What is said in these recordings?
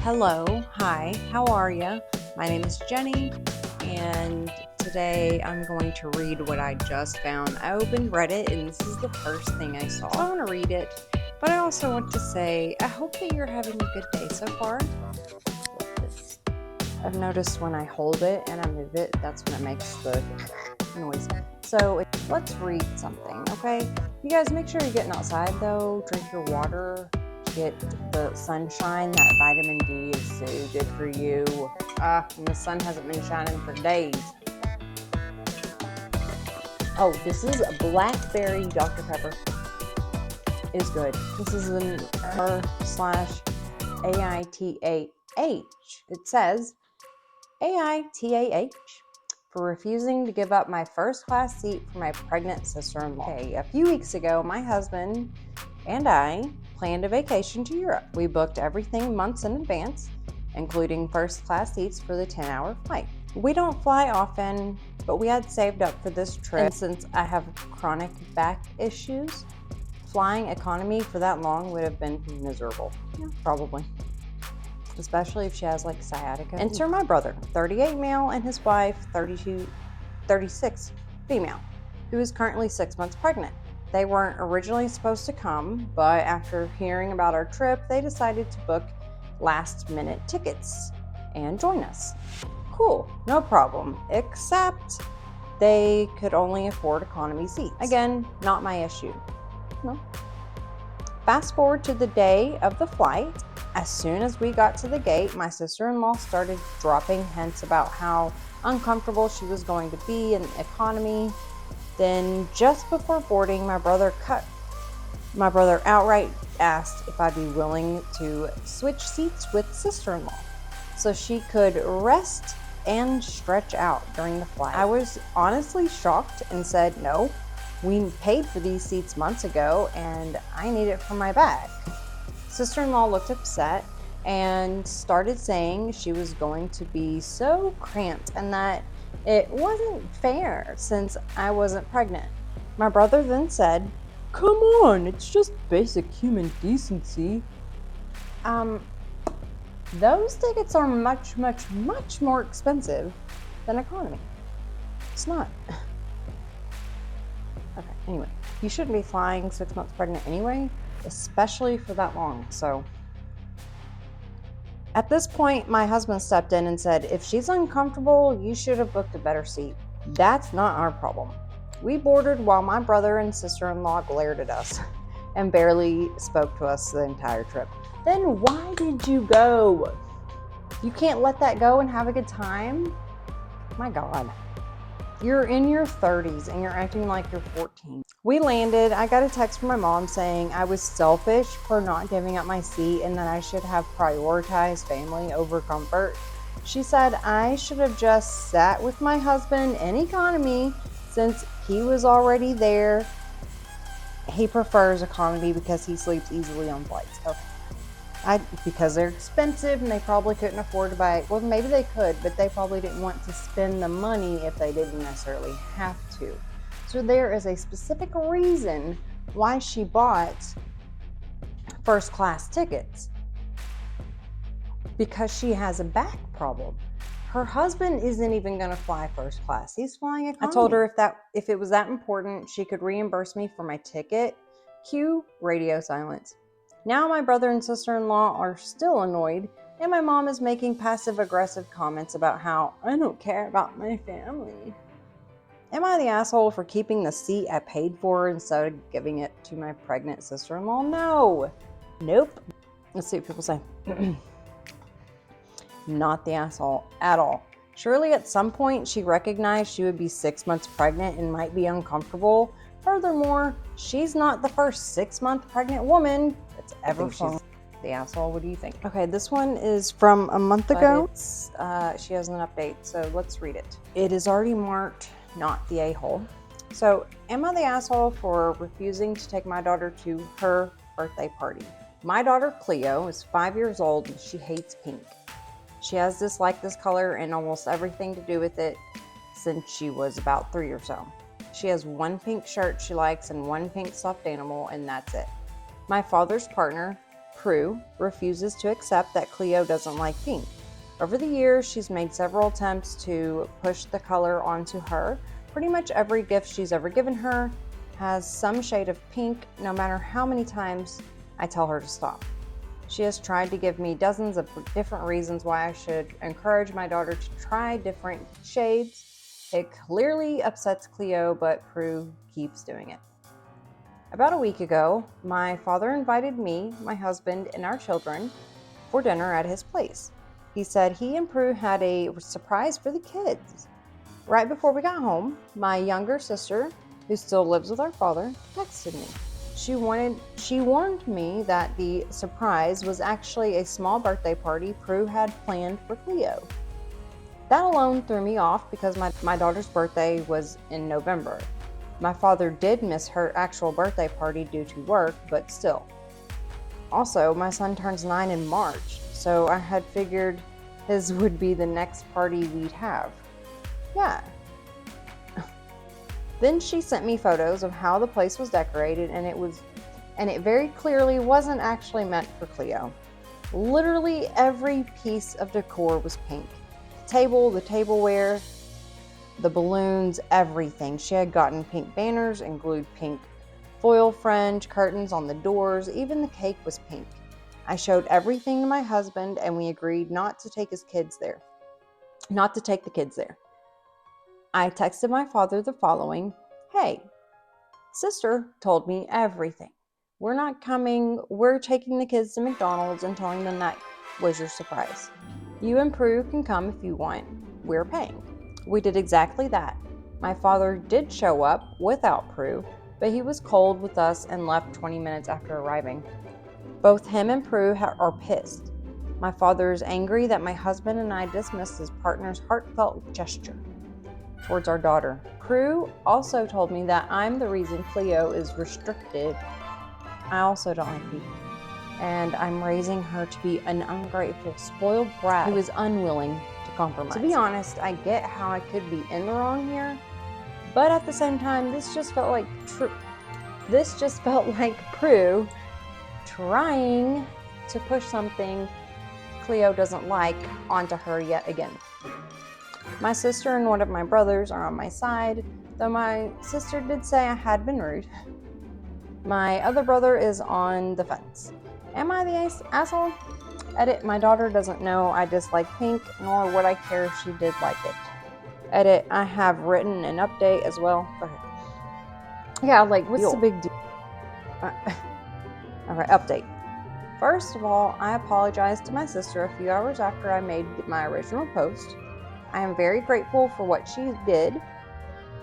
Hello, hi, how are you? My name is Jenny, and today I'm going to read what I just found. I opened Reddit, and this is the first thing I saw. I want to read it, but I also want to say I hope that you're having a good day so far. I've noticed when I hold it and I move it, that's when it makes the noise. So let's read something, okay? You guys make sure you're getting outside though. Drink your water. Get the sunshine. That vitamin D is so good for you. And the sun hasn't been shining for days. Oh, this is a blackberry Dr. Pepper. It is good. This is an r/AITAH. It says AITAH for refusing to give up my first class seat for my pregnant sister-in-law. Okay, a few weeks ago, my husband and I planned a vacation to Europe. We booked everything months in advance, including first class seats for the 10-hour flight. We don't fly often, but we had saved up for this trip. And since I have chronic back issues, flying economy for that long would have been miserable. Yeah, probably. Especially if she has like sciatica. Enter my brother, 38 male, and his wife, 36 female, who is currently 6 months pregnant. They weren't originally supposed to come, but after hearing about our trip, they decided to book last-minute tickets and join us. Cool, no problem, except they could only afford economy seats. Again, not my issue. No. Fast forward to the day of the flight. As soon as we got to the gate, my sister-in-law started dropping hints about how uncomfortable she was going to be in economy. Then just before boarding, my brother outright asked if I'd be willing to switch seats with sister-in-law so she could rest and stretch out during the flight. I was honestly shocked and said, no, we paid for these seats months ago and I need it for my bag. Sister-in-law looked upset and started saying she was going to be so cramped and that it wasn't fair since I wasn't pregnant. My brother then said, "Come on, it's just basic human decency." Those tickets are much, much, much more expensive than economy. It's not. Okay, anyway, you shouldn't be flying 6 months pregnant anyway, especially for that long, so. At this point, my husband stepped in and said, if she's uncomfortable, you should have booked a better seat. That's not our problem. We boarded while my brother and sister-in-law glared at us and barely spoke to us the entire trip. Then why did you go? You can't let that go and have a good time? My God. You're in your 30s and you're acting like you're 14. We landed. I got a text from my mom saying I was selfish for not giving up my seat and that I should have prioritized family over comfort. She said I should have just sat with my husband in economy since he was already there. He prefers economy because he sleeps easily on flights. Okay. Because they're expensive and they probably couldn't afford to buy it. Well, maybe they could, but they probably didn't want to spend the money if they didn't necessarily have to. So there is a specific reason why she bought first class tickets. Because she has a back problem. Her husband isn't even going to fly first class. He's flying economy. I told her if it was that important, she could reimburse me for my ticket. Cue radio silence. Now my brother and sister-in-law are still annoyed, and my mom is making passive-aggressive comments about how I don't care about my family. Am I the asshole for keeping the seat I paid for instead of giving it to my pregnant sister-in-law? No. Nope. Let's see what people say. Not the asshole at all. Surely at some point she recognized she would be 6 months pregnant and might be uncomfortable. Furthermore, she's not the first 6-month pregnant woman that's ever flown. The asshole. What do you think? Okay, this one is from a month ago. She has an update, so let's read it. It is already marked not the a-hole. So, am I the asshole for refusing to take my daughter to her birthday party? My daughter Cleo is 5 years old and she hates pink. She has disliked this color and almost everything to do with it since she was about 3 or so. She has one pink shirt she likes and one pink stuffed animal, and that's it. My father's partner Prue refuses to accept that Cleo doesn't like pink. Over the years, she's made several attempts to push the color onto her. Pretty much every gift she's ever given her has some shade of pink, no matter how many times I tell her to stop. She has tried to give me dozens of different reasons why I should encourage my daughter to try different shades. It clearly upsets Cleo, but Prue keeps doing it. About a week ago, my father invited me, my husband, and our children for dinner at his place. He said he and Prue had a surprise for the kids. Right before we got home, my younger sister, who still lives with our father, texted me. She warned me that the surprise was actually a small birthday party Prue had planned for Cleo. That alone threw me off because my daughter's birthday was in November. My father did miss her actual birthday party due to work, but still. Also, my son turns 9 in March, so I had figured his would be the next party we'd have. Yeah. Then she sent me photos of how the place was decorated, and it very clearly wasn't actually meant for Cleo. Literally every piece of decor was pink. The tableware, the balloons, everything. She had gotten pink banners and glued pink foil fringe curtains on the doors. Even the cake was pink. I showed everything to my husband, and we agreed not to take the kids there. I texted my father the following: "Hey, sister told me everything. We're not coming. We're taking the kids to McDonald's and telling them that was your surprise. You and Prue can come if you want. We're paying." We did exactly that. My father did show up without Prue, but he was cold with us and left 20 minutes after arriving. Both him and Prue are pissed. My father is angry that my husband and I dismissed his partner's heartfelt gesture towards our daughter. Prue also told me that I'm the reason Cleo is restricted. I also don't like people, and I'm raising her to be an ungrateful, spoiled brat who is unwilling to compromise. To be honest, I get how I could be in the wrong here, but at the same time, this just felt like Prue trying to push something Cleo doesn't like onto her yet again. My sister and one of my brothers are on my side, though my sister did say I had been rude. My other brother is on the fence. Am I the asshole? Edit, my daughter doesn't know I dislike pink, nor would I care if she did like it. Edit, I have written an update as well for her. Yeah, like, what's the big deal? Okay, update. First of all, I apologized to my sister a few hours after I made my original post. I am very grateful for what she did,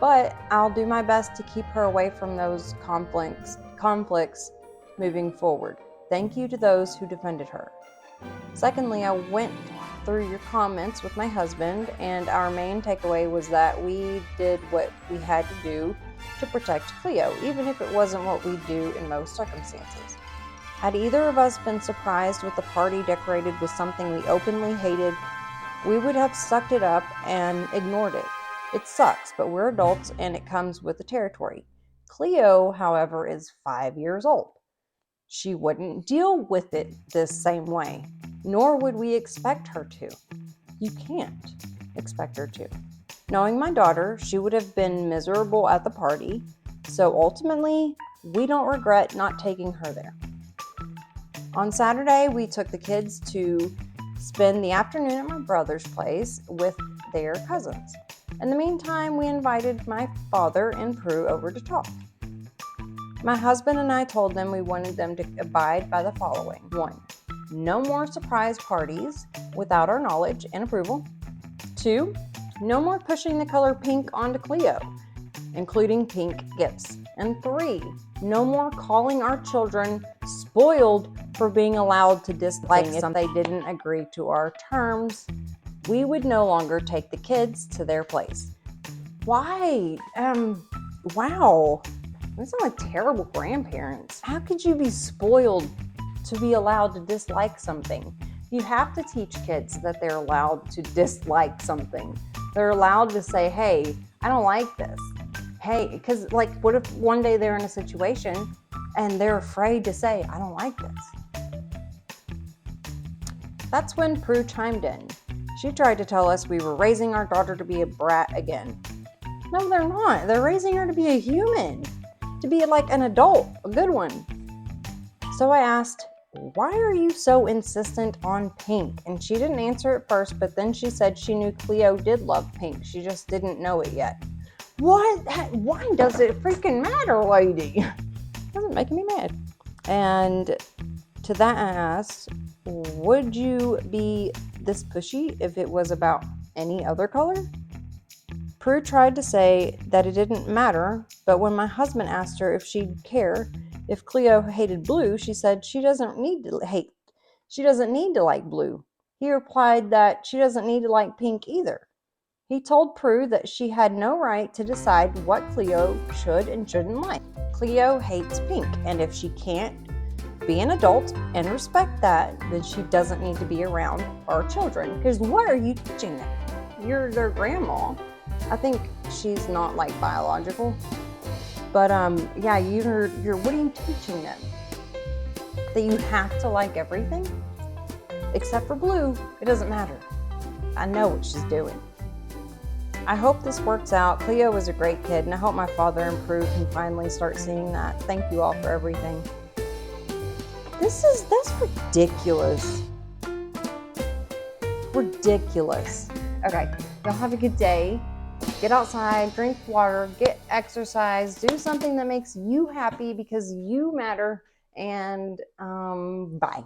but I'll do my best to keep her away from those conflicts moving forward. Thank you to those who defended her. Secondly, I went through your comments with my husband, and our main takeaway was that we did what we had to do to protect Cleo, even if it wasn't what we do in most circumstances. Had either of us been surprised with the party decorated with something we openly hated, we would have sucked it up and ignored it. It sucks, but we're adults and it comes with the territory. Cleo, however, is 5 years old. She wouldn't deal with it this same way, nor would we expect her to. You can't expect her to. Knowing my daughter, she would have been miserable at the party, so ultimately, we don't regret not taking her there. On Saturday, we took the kids to spend the afternoon at my brother's place with their cousins. In the meantime, we invited my father and Prue over to talk. My husband and I told them we wanted them to abide by the following. 1. No more surprise parties without our knowledge and approval. 2. No more pushing the color pink onto Cleo, including pink gifts. And 3. No more calling our children spoiled for being allowed to dislike if they didn't agree to our terms. We would no longer take the kids to their place. Why? Wow. We sound like terrible grandparents. How could you be spoiled to be allowed to dislike something? You have to teach kids that they're allowed to dislike something. They're allowed to say, hey, I don't like this. Hey, because what if one day they're in a situation and they're afraid to say, I don't like this? That's when Prue chimed in. She tried to tell us we were raising our daughter to be a brat again. No, they're not. They're raising her to be a human, to be like an adult, a good one. So I asked, why are you so insistent on pink? And she didn't answer at first, but then she said she knew Cleo did love pink. She just didn't know it yet. What? Why does it freaking matter, lady? Doesn't make me mad. And to that I asked, would you be this pushy if it was about any other color? Prue tried to say that it didn't matter, but when my husband asked her if she'd care if Cleo hated blue, she said she doesn't need to like blue. He replied that she doesn't need to like pink either. He told Prue that she had no right to decide what Cleo should and shouldn't like. Cleo hates pink, and if she can't be an adult and respect that, then she doesn't need to be around our children. Because what are you teaching them? You're their grandma. I think she's not like biological, but yeah, you're what are you teaching them? That you have to like everything except for blue. It doesn't matter. I know what she's doing. I hope this works out. Cleo was a great kid, and I hope my father and Prue can finally start seeing that. Thank you all for everything. That's ridiculous. Ridiculous. Okay, y'all have a good day. Get outside, drink water, get exercise, do something that makes you happy because you matter, and bye.